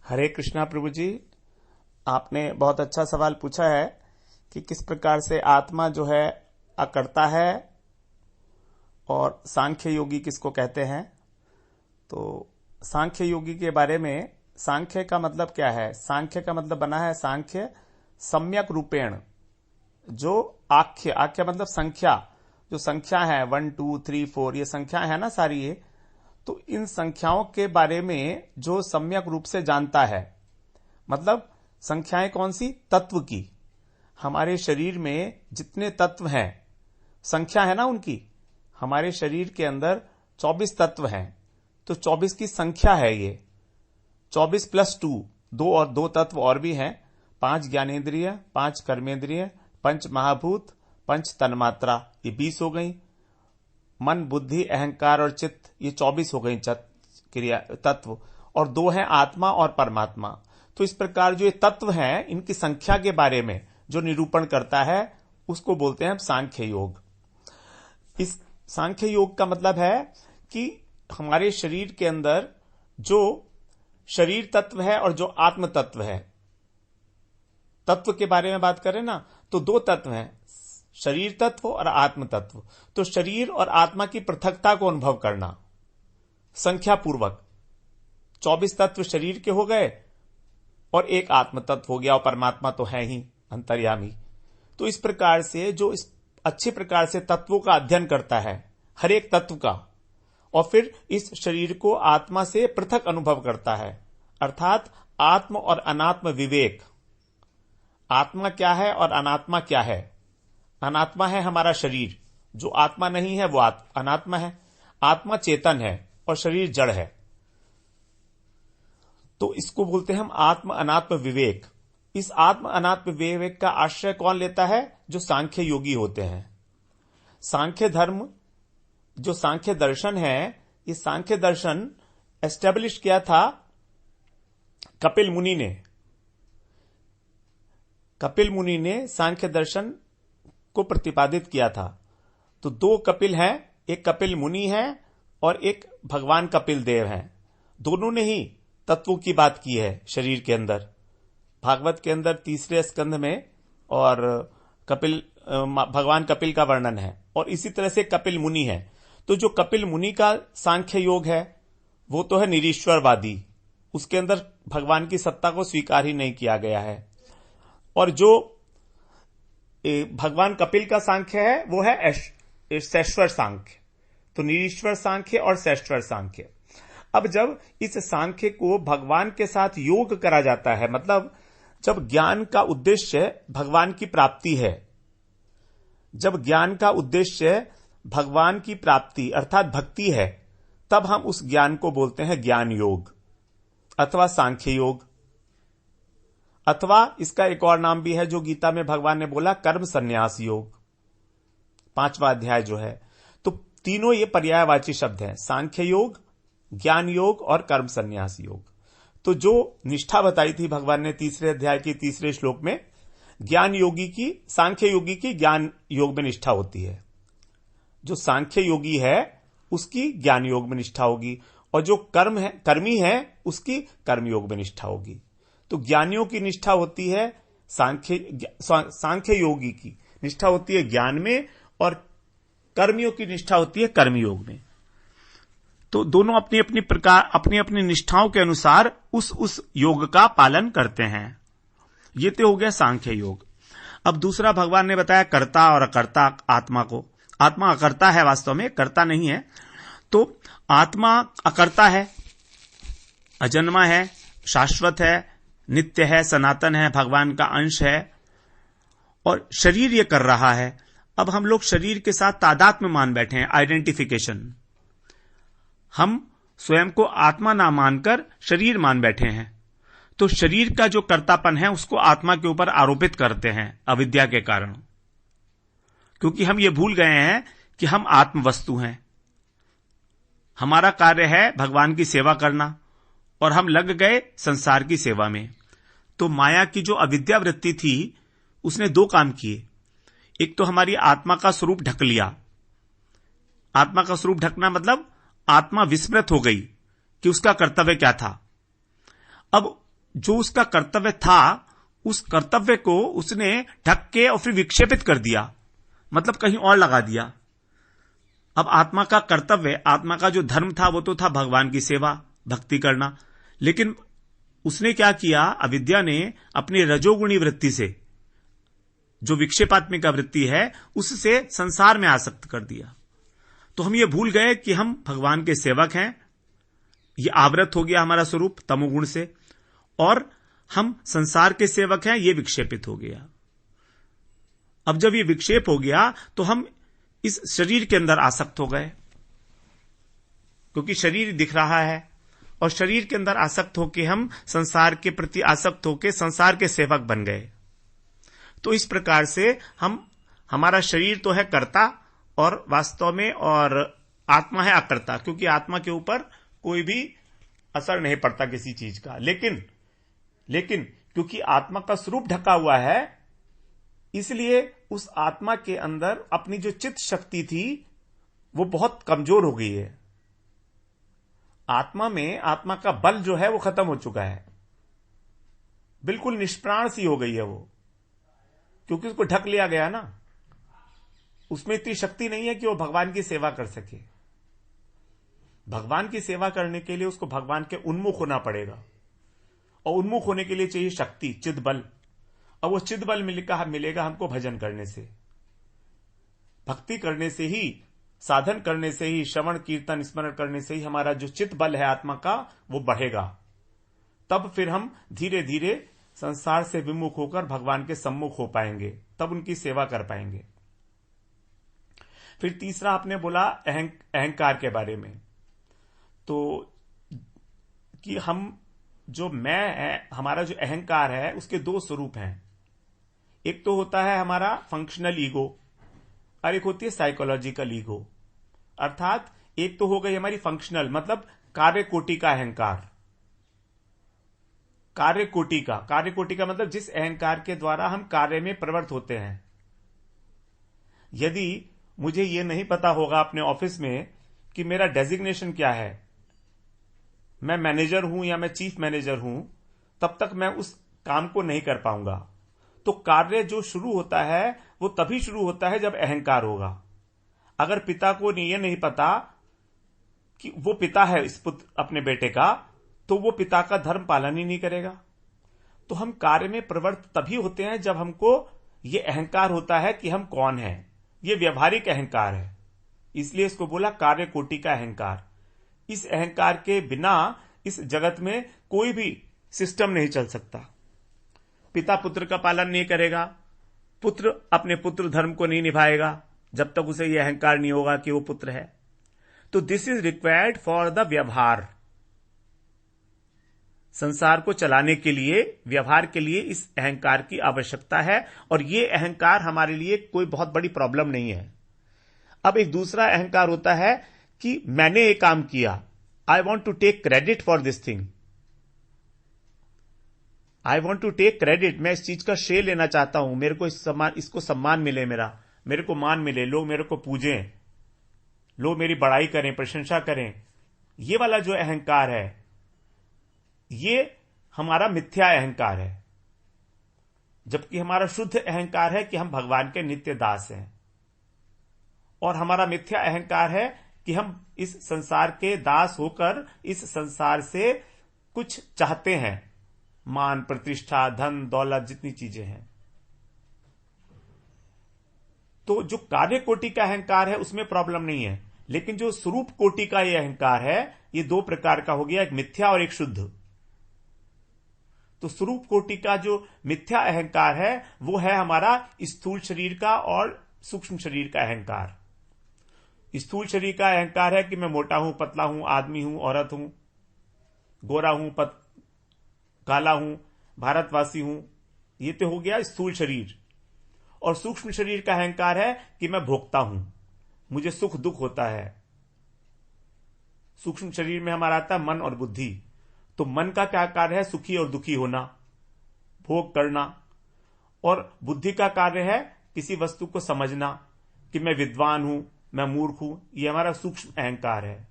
हरे कृष्णा प्रभु जी, आपने बहुत अच्छा सवाल पूछा है कि किस प्रकार से आत्मा जो है अकर्ता है और सांख्य योगी किसको कहते हैं। तो सांख्य योगी के बारे में, सांख्य का मतलब क्या है? सांख्य का मतलब बना है सांख्य सम्यक रूपेण, जो आख्य, आख्य मतलब संख्या, जो संख्या है 1 2 3 4 ये संख्या है ना सारी ये, तो इन संख्याओं के बारे में जो सम्यक रूप से जानता है, मतलब संख्याएं कौन सी? तत्व की। हमारे शरीर में जितने तत्व हैं, संख्या है ना उनकी। हमारे शरीर के अंदर 24 तत्व हैं, तो 24 की संख्या है ये। 24 प्लस 2, 2 और 2 तत्व और भी हैं, 5 ज्ञानेन्द्रिय, 5 कर्मेंद्रिय, 5 महाभूत, 5 तन्मात्रा, ये 20 हो गई। मन, बुद्धि, अहंकार और चित्त, ये 24 हो गई क्रिया तत्व, और 2 हैं आत्मा और परमात्मा। तो इस प्रकार जो ये तत्व हैं, इनकी संख्या के बारे में जो निरूपण करता है उसको बोलते हैं सांख्य योग। इस सांख्य योग का मतलब है कि हमारे शरीर के अंदर जो शरीर तत्व है और जो आत्म तत्व है, तत्व के बारे में बात करें ना, तो 2 तत्व हैं, शरीर तत्व और आत्म तत्व। तो शरीर और आत्मा की पृथकता को अनुभव करना संख्या पूर्वक। 24 तत्व शरीर के हो गए और एक आत्म तत्व हो गया, और परमात्मा तो है ही अंतर्यामी। तो इस प्रकार से जो इस अच्छे प्रकार से तत्वों का अध्ययन करता है, हर एक तत्व का, और फिर इस शरीर को आत्मा से पृथक अनुभव करता है, अर्थात आत्म और अनात्म विवेक। आत्मा क्या है और अनात्मा क्या है? अनात्मा है हमारा शरीर, जो आत्मा नहीं है वो अनात्मा है। आत्मा चेतन है और शरीर जड़ है, तो इसको बोलते हैं हम आत्म अनात्म विवेक। इस आत्म अनात्म विवेक का आश्रय कौन लेता है? जो सांख्य योगी होते हैं। सांख्य धर्म, जो सांख्य दर्शन है, ये सांख्य दर्शन एस्टेब्लिश किया था कपिल मुनि ने। कपिल मुनि ने सांख्य दर्शन को प्रतिपादित किया था। तो 2 कपिल हैं, एक कपिल मुनि है और एक भगवान कपिल देव हैं। दोनों ने ही तत्वों की बात की है शरीर के अंदर। भागवत के अंदर 3 स्कंध में और भगवान कपिल का वर्णन है, और इसी तरह से कपिल मुनि है। तो जो कपिल मुनि का सांख्य योग है वो तो है निरीश्वरवादी, उसके अंदर भगवान की सत्ता को स्वीकार ही नहीं किया गया है। और जो भगवान कपिल का सांख्य है वो है शैश्वर सांख्य। तो निरीश्वर सांख्य और शैश्वर सांख्य। अब जब इस सांख्य को भगवान के साथ योग करा जाता है, मतलब जब ज्ञान का उद्देश्य भगवान की प्राप्ति है, जब ज्ञान का उद्देश्य भगवान की प्राप्ति अर्थात भक्ति है, तब हम उस ज्ञान को बोलते हैं ज्ञान योग अथवा सांख्य योग, अथवा इसका एक और नाम भी है जो गीता में भगवान ने बोला, कर्म संन्यास योग, 5वां अध्याय जो है। तो तीनों ये पर्यायवाची शब्द हैं, सांख्य योग, ज्ञान योग और कर्म संन्यास योग। तो जो निष्ठा बताई थी भगवान ने 3 अध्याय के 3 श्लोक में, ज्ञान योगी की, सांख्य योगी की ज्ञान योग में निष्ठा होती है। जो सांख्य योगी है उसकी ज्ञान योग में निष्ठा होगी, और जो कर्मी है उसकी कर्म योग में निष्ठा होगी। तो ज्ञानियों की निष्ठा होती है सांख्य योगी की निष्ठा होती है ज्ञान में, और कर्मियों की निष्ठा होती है कर्मयोग में। तो दोनों अपनी अपनी प्रकार, अपनी अपनी निष्ठाओं के अनुसार उस योग का पालन करते हैं। ये तो हो गया सांख्य योग। अब दूसरा भगवान ने बताया कर्ता और अकर्ता आत्मा को। आत्मा अकर्ता है, वास्तव में कर्ता नहीं है। तो आत्मा अकर्ता है, अजन्मा है, शाश्वत है, नित्य है, सनातन है, भगवान का अंश है, और शरीर ये कर रहा है। अब हम लोग शरीर के साथ तादात्म्य मान बैठे हैं, आइडेंटिफिकेशन। हम स्वयं को आत्मा ना मानकर शरीर मान बैठे हैं। तो शरीर का जो कर्तापन है उसको आत्मा के ऊपर आरोपित करते हैं अविद्या के कारण, क्योंकि हम ये भूल गए हैं कि हम आत्म वस्तु हैं। हमारा कार्य है भगवान की सेवा करना, और हम लग गए संसार की सेवा में। तो माया की जो अविद्या वृत्ति थी उसने 2 काम किए। एक तो हमारी आत्मा का स्वरूप ढक लिया। आत्मा का स्वरूप ढकना मतलब आत्मा विस्मृत हो गई कि उसका कर्तव्य क्या था। अब जो उसका कर्तव्य था उस कर्तव्य को उसने ढक के और फिर विक्षेपित कर दिया, मतलब कहीं और लगा दिया। अब आत्मा का कर्तव्य, आत्मा का जो धर्म था वो तो था भगवान की सेवा, भक्ति करना, लेकिन उसने क्या किया, अविद्या ने अपनी रजोगुणी वृत्ति से, जो विक्षेपात्मिका वृत्ति है, उससे संसार में आसक्त कर दिया। तो हम ये भूल गए कि हम भगवान के सेवक हैं, ये आवृत हो गया हमारा स्वरूप तमोगुण से, और हम संसार के सेवक हैं, ये विक्षेपित हो गया। अब जब ये विक्षेप हो गया तो हम इस शरीर के अंदर आसक्त हो गए, क्योंकि शरीर दिख रहा है, और शरीर के अंदर आसक्त होकर हम संसार के प्रति आसक्त होकर संसार के सेवक बन गए। तो इस प्रकार से हमारा शरीर तो है कर्ता और वास्तव में, और आत्मा है अकर्ता, क्योंकि आत्मा के ऊपर कोई भी असर नहीं पड़ता किसी चीज का। लेकिन क्योंकि आत्मा का स्वरूप ढका हुआ है, इसलिए उस आत्मा के अंदर अपनी जो चित्त शक्ति थी वो बहुत कमजोर हो गई है। आत्मा में आत्मा का बल जो है वो खत्म हो चुका है, बिल्कुल निष्प्राण सी हो गई है वो, क्योंकि उसको ढक लिया गया ना। उसमें इतनी शक्ति नहीं है कि वो भगवान की सेवा कर सके। भगवान की सेवा करने के लिए उसको भगवान के उन्मुख होना पड़ेगा, और उन्मुख होने के लिए चाहिए शक्ति, चिद बल। और वो चिद बल मिलेगा हमको भजन करने से, भक्ति करने से ही, साधन करने से ही, श्रवण कीर्तन स्मरण करने से ही हमारा जो चित्त बल है आत्मा का वो बढ़ेगा। तब फिर हम धीरे धीरे संसार से विमुख होकर भगवान के सम्मुख हो पाएंगे, तब उनकी सेवा कर पाएंगे। फिर तीसरा आपने बोला अहंकार के बारे में, तो कि हम जो मैं है, हमारा जो अहंकार है उसके दो स्वरूप हैं। एक तो होता है हमारा फंक्शनल ईगो और एक होती है साइकोलॉजिकल ईगो। अर्थात एक तो हो गई हमारी फंक्शनल, मतलब कार्य कोटि का अहंकार। कार्य कोटि का मतलब जिस अहंकार के द्वारा हम कार्य में प्रवृत्त होते हैं। यदि मुझे यह नहीं पता होगा अपने ऑफिस में कि मेरा डेजिग्नेशन क्या है, मैं मैनेजर हूं या मैं चीफ मैनेजर हूं, तब तक मैं उस काम को नहीं कर पाऊंगा। तो कार्य जो शुरू होता है वो तभी शुरू होता है जब अहंकार होगा। अगर पिता को यह नहीं पता कि वो पिता है इस पुत्र अपने बेटे का, तो वो पिता का धर्म पालन ही नहीं करेगा। तो हम कार्य में प्रवृत्त तभी होते हैं जब हमको ये अहंकार होता है कि हम कौन हैं। ये व्यवहारिक अहंकार है, इसलिए इसको बोला कार्य कोटि का अहंकार। इस अहंकार के बिना इस जगत में कोई भी सिस्टम नहीं चल सकता। पिता पुत्र का पालन नहीं करेगा, पुत्र अपने पुत्र धर्म को नहीं निभाएगा जब तक उसे यह अहंकार नहीं होगा कि वो पुत्र है। तो this is required for the व्यवहार। संसार को चलाने के लिए, व्यवहार के लिए इस अहंकार की आवश्यकता है, और ये अहंकार हमारे लिए कोई बहुत बड़ी प्रॉब्लम नहीं है। अब एक दूसरा अहंकार होता है कि मैंने ये काम किया, I want to take credit for this thing, I want to take credit, मैं इस चीज का श्रेय लेना चाहता हूं, मेरे को इसको सम्मान मिले, मेरे को मान मिले, लोग मेरे को पूजें, लोग मेरी बड़ाई करें, प्रशंसा करें। ये वाला जो अहंकार है ये हमारा मिथ्या अहंकार है, जबकि हमारा शुद्ध अहंकार है कि हम भगवान के नित्य दास हैं। और हमारा मिथ्या अहंकार है कि हम इस संसार के दास होकर इस संसार से कुछ चाहते हैं, मान प्रतिष्ठा धन दौलत जितनी चीजें हैं। तो जो कार्य कोटि का अहंकार है उसमें प्रॉब्लम नहीं है, लेकिन जो स्वरूप कोटि का यह अहंकार है ये दो प्रकार का हो गया, एक मिथ्या और एक शुद्ध। तो स्वरूप कोटि का जो मिथ्या अहंकार है वो है हमारा स्थूल शरीर का और सूक्ष्म शरीर का अहंकार। स्थूल शरीर का अहंकार है कि मैं मोटा हूं, पतला हूं, आदमी हूं, औरत हूं, गोरा हूं, काला हूं, भारतवासी हूं, ये तो हो गया स्थूल शरीर। और सूक्ष्म शरीर का अहंकार है कि मैं भोगता हूं, मुझे सुख दुख होता है। सूक्ष्म शरीर में हमारा आता है मन और बुद्धि। तो मन का क्या कार्य है? सुखी और दुखी होना, भोग करना। और बुद्धि का कार्य है किसी वस्तु को समझना कि मैं विद्वान हूं, मैं मूर्ख हूं। यह हमारा सूक्ष्म अहंकार है।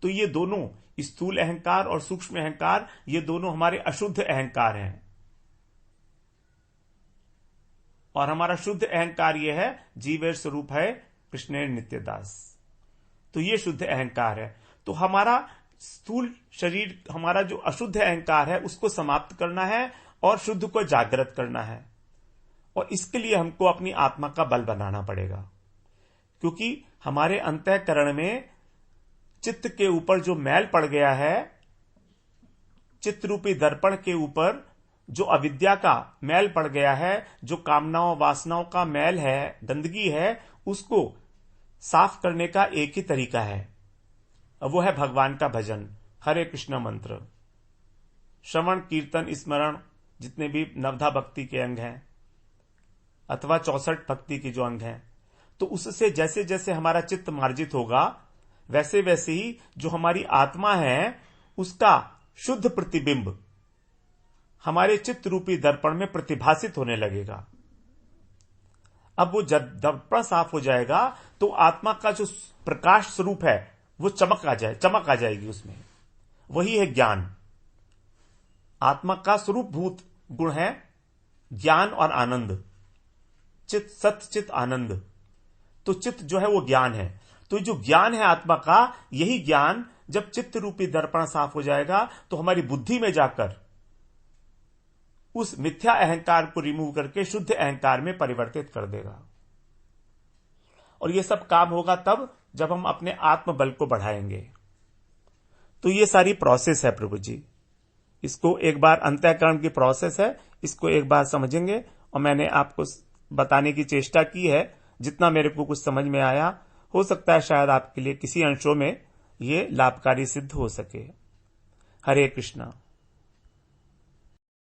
तो ये दोनों, स्थूल अहंकार और सूक्ष्म अहंकार, ये दोनों हमारे अशुद्ध अहंकार हैं। और हमारा शुद्ध अहंकार यह है, जीवेर स्वरूप है कृष्णेर नित्यदास। तो ये शुद्ध अहंकार है। तो हमारा स्थूल शरीर, हमारा जो अशुद्ध अहंकार है, उसको समाप्त करना है और शुद्ध को जागृत करना है। और इसके लिए हमको अपनी आत्मा का बल बनाना पड़ेगा, क्योंकि हमारे अंतःकरण में चित्त के ऊपर जो मैल पड़ गया है, चित्त रूपी दर्पण के ऊपर जो अविद्या का मैल पड़ गया है, जो कामनाओं वासनाओं का मैल है, गंदगी है, उसको साफ करने का एक ही तरीका है, वो है भगवान का भजन, हरे कृष्ण मंत्र, श्रवण कीर्तन स्मरण, जितने भी नवधा भक्ति के अंग हैं अथवा 64 भक्ति के जो अंग हैं। तो उससे जैसे जैसे हमारा चित्त मार्जित होगा, वैसे वैसे ही जो हमारी आत्मा है, उसका शुद्ध प्रतिबिंब हमारे चित्त रूपी दर्पण में प्रतिभासित होने लगेगा। अब वो जब दर्पण साफ हो जाएगा तो आत्मा का जो प्रकाश स्वरूप है वो चमक आ जाएगी उसमें। वही है ज्ञान। आत्मा का स्वरूप भूत गुण है ज्ञान और आनंद, चित्त, सत्य चित्त आनंद। तो चित्त जो है वो ज्ञान है। तो जो ज्ञान है आत्मा का, यही ज्ञान जब चित्त रूपी दर्पण साफ हो जाएगा तो हमारी बुद्धि में जाकर उस मिथ्या अहंकार को रिमूव करके शुद्ध अहंकार में परिवर्तित कर देगा। और ये सब काम होगा तब जब हम अपने आत्मबल को बढ़ाएंगे। तो ये सारी प्रोसेस है प्रभु जी। इसको एक बार, अंतःकरण की प्रोसेस है, इसको एक बार समझेंगे। और मैंने आपको बताने की चेष्टा की है, जितना मेरे को कुछ समझ में आया। हो सकता है शायद आपके लिए किसी अंशों में ये लाभकारी सिद्ध हो सके। हरे कृष्णा।